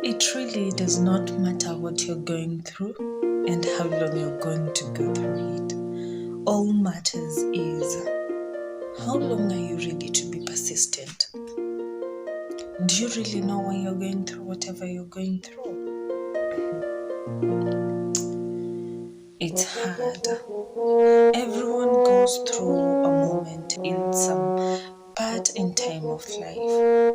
It really does not matter what you're going through and how long you're going to go through it. All matters is how long are you ready to be persistent? Do you really know when you're going through whatever you're going through? It's hard. Everyone goes through a moment in some part in time of life.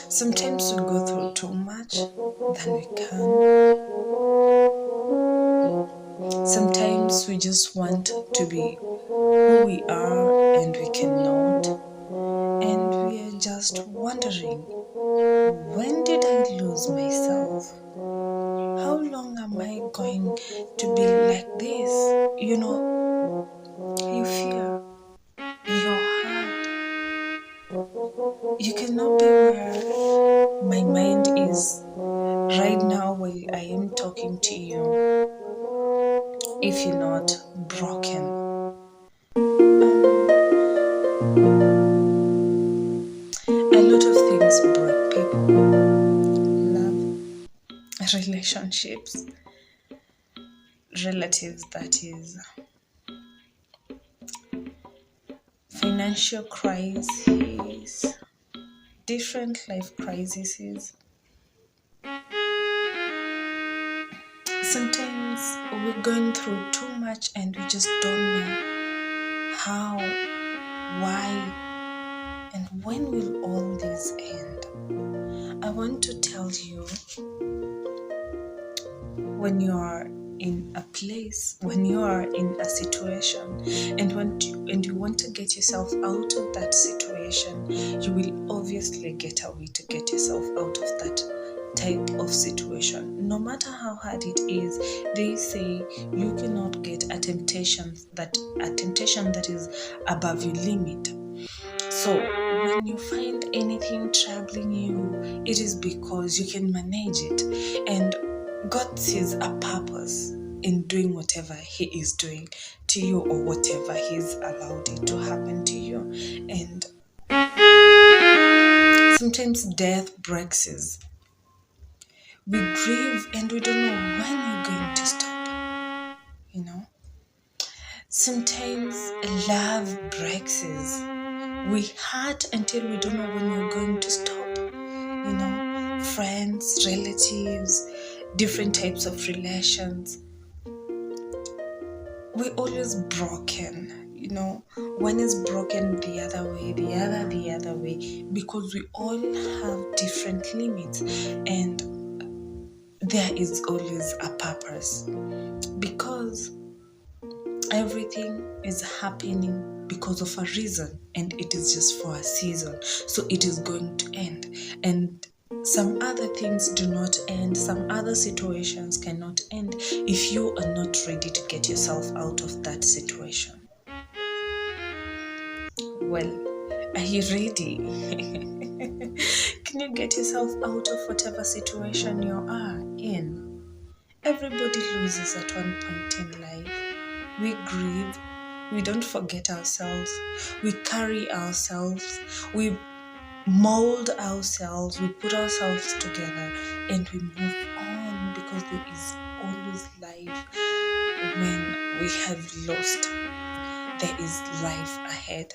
Sometimes we go through too much than we can. Sometimes we just want to be who we are and we cannot. And we are just wondering, when did I lose myself? How long am I going to be like this? You fear, your heart. You cannot be where my mind is right now while I am talking to you if you're not broken. A lot of things break people. Love, relationships, relatives, that is, financial crises, different life crises. Sometimes we're going through too much and we just don't know how, why, and when will all this end. I want to tell you, when you are in a place, when you are in a situation and you want to get yourself out of that situation, you will obviously get a way to get yourself out of that type of situation. No matter how hard it is, they say you cannot get a temptation that is above your limit. So when you find anything troubling you, it is because you can manage it, and God sees a purpose in doing whatever He is doing to you, or whatever He's allowed it to happen to you. And sometimes death breaks us. We grieve and we don't know when we're going to stop. Sometimes love breaks us. We hurt until we don't know when we're going to stop. Friends, relatives, different types of relations. We're always broken. One is broken the other way, the other way, because we all have different limits, and there is always a purpose, because everything is happening because of a reason, and it is just for a season, so it is going to end. And some other things do not end, some other situations cannot end if you are not ready to get yourself out of that situation. Well, are you ready? Can you get yourself out of whatever situation you are in? Everybody loses at one point in life. We grieve, we don't forget ourselves, we carry ourselves, we mold ourselves, we put ourselves together, and we move on, because there is always life. When we have lost, there is life ahead.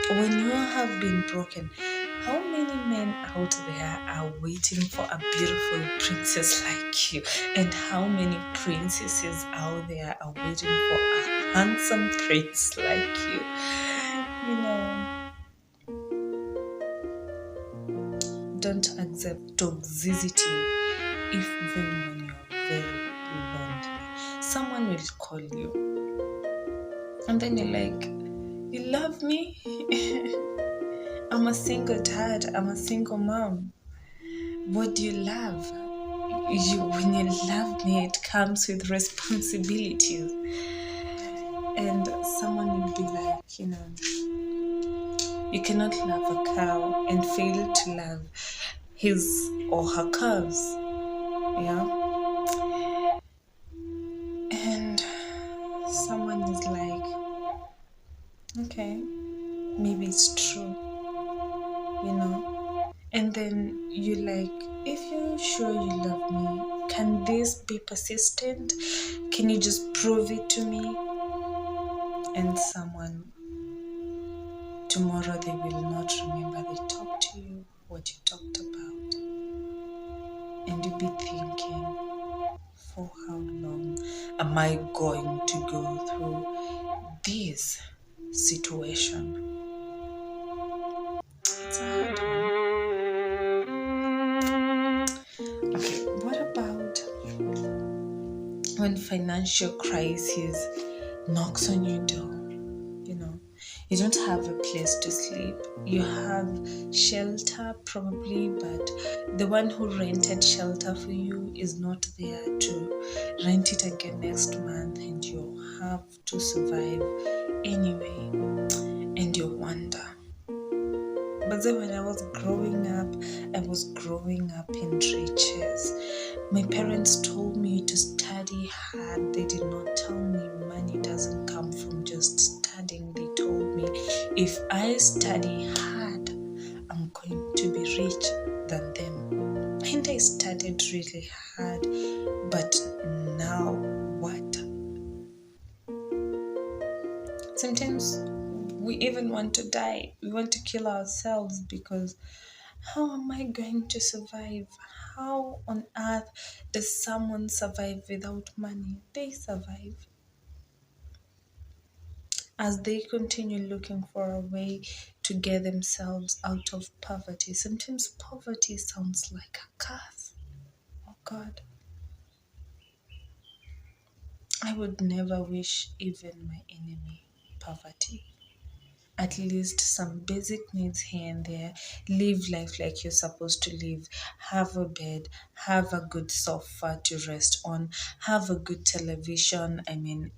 When you have been broken, how many men out there are waiting for a beautiful princess like you? And how many princesses out there are waiting for a handsome prince like you? Don't accept toxicity even when you're very lonely. Someone will call you, and then you're like, you love me? I'm a single dad, I'm a single mom. What do you love? When you love me, it comes with responsibilities. And someone will be like, you cannot love a cow and fail to love his or her calves. And someone is like, okay, maybe it's true, And then you like, if you're sure you love me, can this be persistent? Can you just prove it to me? And someone, tomorrow they will not remember they talked to you, what you talked about. And you'll be thinking, for how long am I going to go through this situation? It's a hard one. Okay, what about when financial crisis knocks on your door? You know, you don't have a place to sleep. You have shelter probably, but the one who rented shelter for you is not there to rent it again next month, and you have to survive anyway. And you wonder. But then when I was growing up, I was growing up in riches. My parents told me to study hard. They did not tell me money doesn't come from just studying. They told me if I study hard, I'm going to be richer than them. And I studied really hard. But now what? Sometimes we even want to die. We want to kill ourselves because how am I going to survive? How on earth does someone survive without money? They survive. As they continue looking for a way to get themselves out of poverty. Sometimes poverty sounds like a curse. Oh God. I would never wish even my enemy poverty. At least some basic needs here and there. Live life like you're supposed to live. Have a bed, have a good sofa to rest on, have a good television,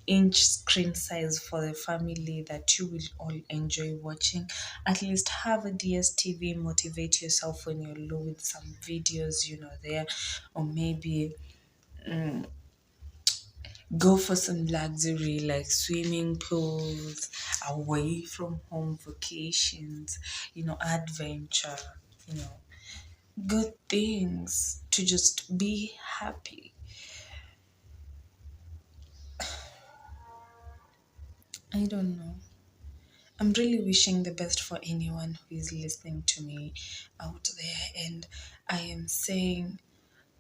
inch screen size for the family that you will all enjoy watching. At least have a DSTV, motivate yourself when you're low with some videos, there, or maybe go for some luxury like swimming pools, away from home vacations, adventure, you know, good things to just be happy. I don't know. I'm really wishing the best for anyone who is listening to me out there, and I am saying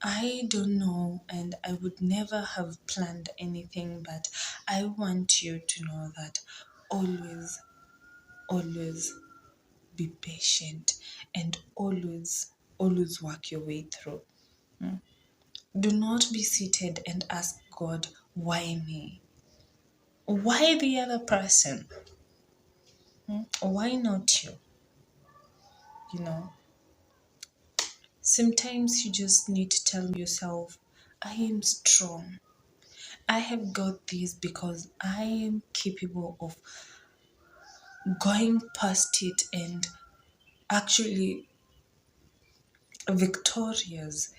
I don't know, and I would never have planned anything, but I want you to know that always, always be patient and always work your way through. Do not be seated and ask God, why me? Why the other person? Why not you? You know, sometimes you just need to tell yourself, I am strong. I have got this because I am capable of going past it and actually victorious.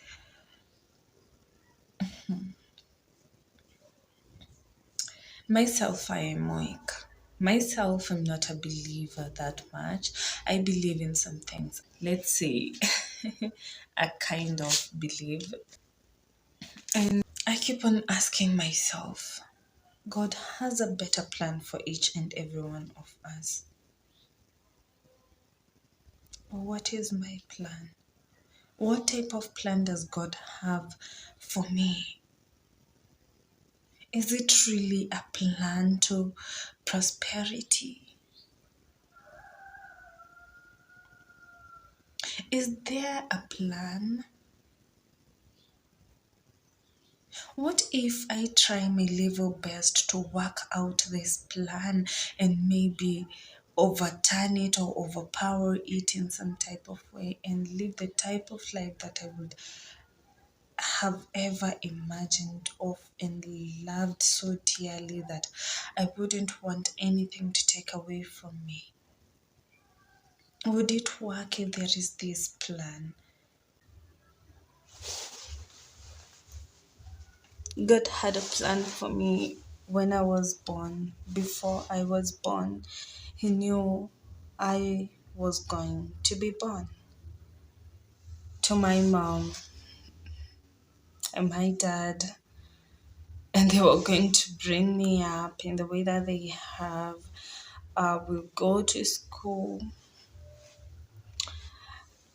Myself, I am weak. Myself, I'm not a believer that much. I believe in some things. Let's say I kind of believe. And I keep on asking myself, God has a better plan for each and every one of us. What is my plan? What type of plan does God have for me? Is it really a plan to prosperity? Is there a plan? What if I try my level best to work out this plan and maybe overturn it or overpower it in some type of way and live the type of life that I would have ever imagined of and loved so dearly that I wouldn't want anything to take away from me? Would it work if there is this plan? God had a plan for me when I was born. Before I was born, He knew I was going to be born. to my mom and my dad, and they were going to bring me up in the way that they have. We'll go to school.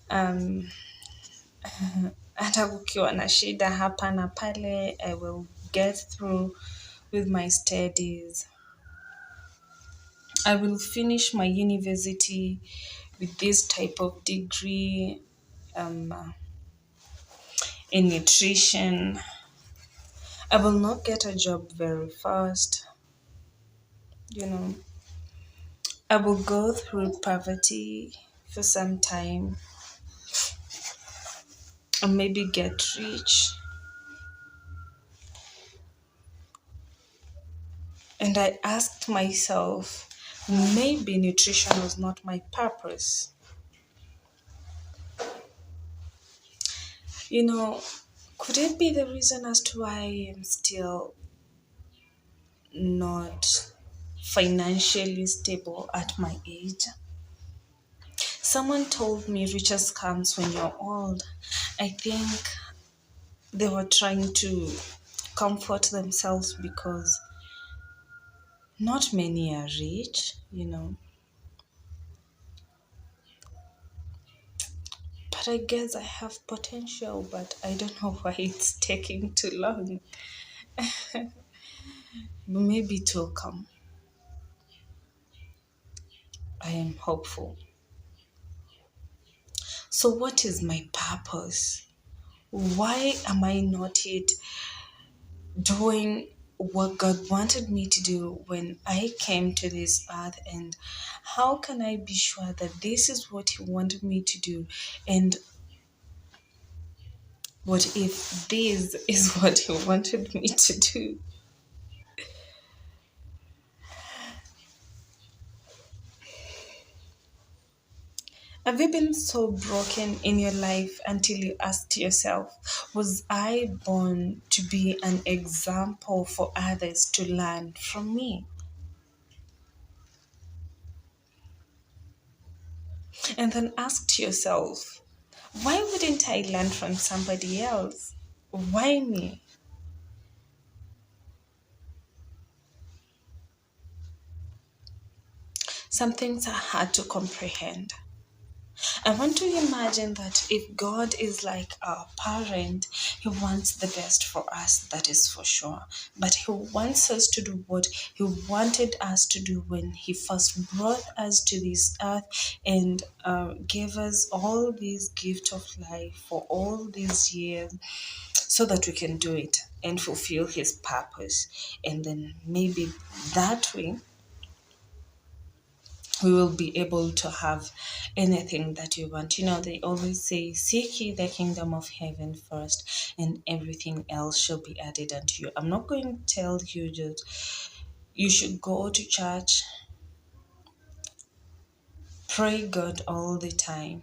Um, hata kukiwa na shida hapa na pale, I will get through with my studies. I will finish my university with this type of degree in nutrition. I will not get a job very fast. I will go through poverty for some time and maybe get rich. And I asked myself, maybe nutrition was not my purpose. Could it be the reason as to why I am still not financially stable at my age? Someone told me riches comes when you're old. I think they were trying to comfort themselves because not many are rich. But I guess I have potential, but I don't know why it's taking too long. But maybe it will come. I am hopeful. So what is my purpose? Why am I not yet doing what God wanted me to do when I came to this earth? And how can I be sure that this is what He wanted me to do? And what if this is what He wanted me to do? Have you been so broken in your life until you asked yourself, was I born to be an example for others to learn from me? And then asked yourself, why wouldn't I learn from somebody else? Why me? Some things are hard to comprehend. I want to imagine that if God is like our parent, He wants the best for us, that is for sure. But He wants us to do what He wanted us to do when He first brought us to this earth and gave us all these gifts of life for all these years so that we can do it and fulfill His purpose. And then maybe that way, we will be able to have anything that you want. They always say, seek ye the kingdom of heaven first, and everything else shall be added unto you. I'm not going to tell you that you should go to church, pray God all the time,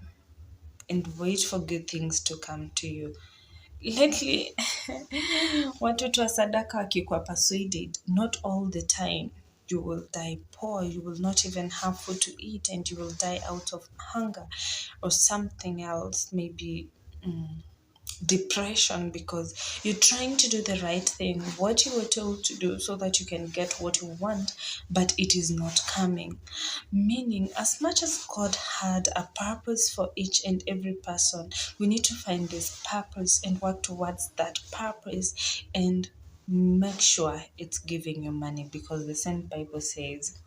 and wait for good things to come to you. Lately, watoto wa sadaka wakikuwa persuaded, not all the time. You will die poor, you will not even have food to eat, and you will die out of hunger or something else, maybe depression, because you're trying to do the right thing, what you were told to do, so that you can get what you want, but it is not coming. Meaning, as much as God had a purpose for each and every person, we need to find this purpose and work towards that purpose and make sure it's giving you money, because the same Bible says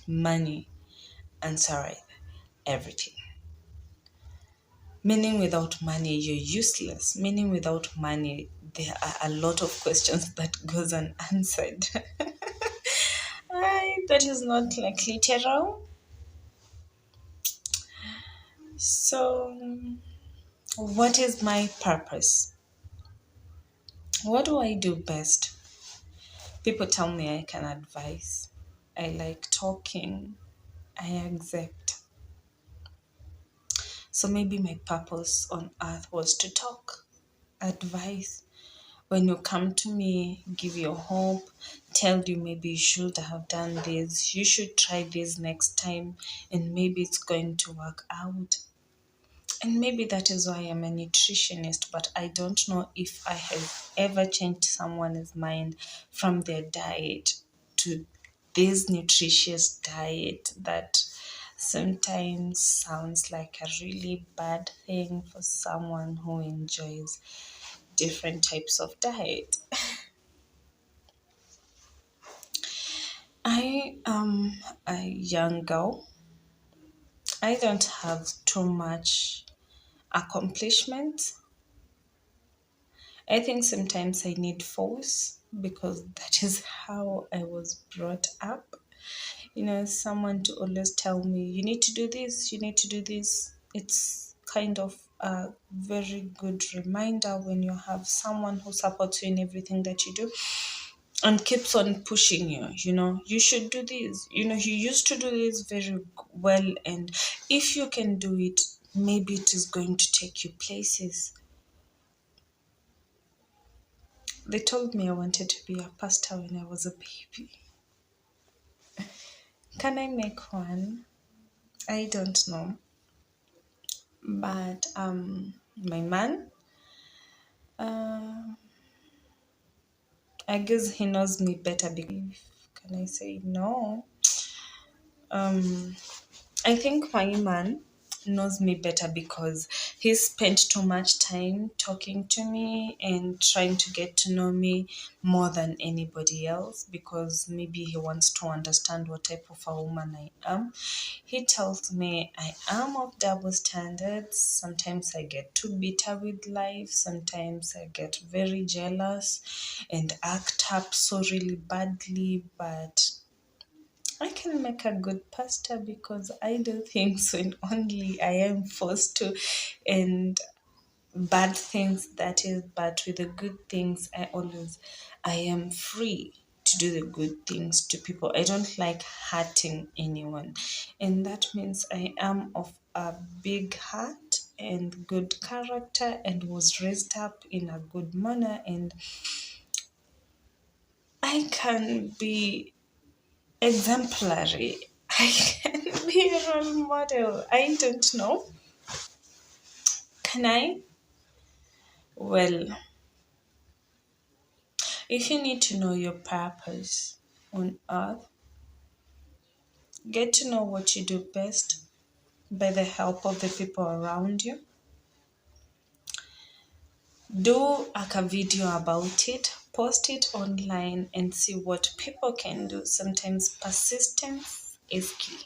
money answereth everything. Meaning without money, you're useless. Meaning without money, there are a lot of questions that goes unanswered. That is not like literal. So, what is my purpose? What do I do best? People tell me I can advise. I like talking. I accept. So maybe my purpose on earth was to talk, advise. When you come to me, give you hope, tell you maybe you should have done this, you should try this next time, and maybe it's going to work out. And maybe that is why I'm a nutritionist, but I don't know if I have ever changed someone's mind from their diet to this nutritious diet that sometimes sounds like a really bad thing for someone who enjoys different types of diet. I am a young girl. I don't have too much accomplishment. I think sometimes I need force because that is how I was brought up. Someone to always tell me, you need to do this, you need to do this. It's kind of a very good reminder when you have someone who supports you in everything that you do and keeps on pushing you. You should do this. You used to do this very well, and if you can do it, maybe it is going to take you places. They told me I wanted to be a pastor when I was a baby. Can I make one? I don't know. But my man, uh, I guess he knows me better because can I say no? Um, I think my man knows me better because he spent too much time talking to me and trying to get to know me more than anybody else, because maybe he wants to understand what type of a woman I am. He tells me I am of double standards. Sometimes I get too bitter with life. Sometimes I get very jealous and act up so really badly, but I can make a good pasta because I do things when only I am forced to, and bad things that is, but with the good things, I am free to do the good things to people. I don't like hurting anyone, and that means I am of a big heart and good character and was raised up in a good manner, and I can be exemplary. I can be a role model. I don't know. Can I? Well, if you need to know your purpose on earth, get to know what you do best by the help of the people around you. Do a video about it, post it online, and see what people can do. Sometimes persistence is key.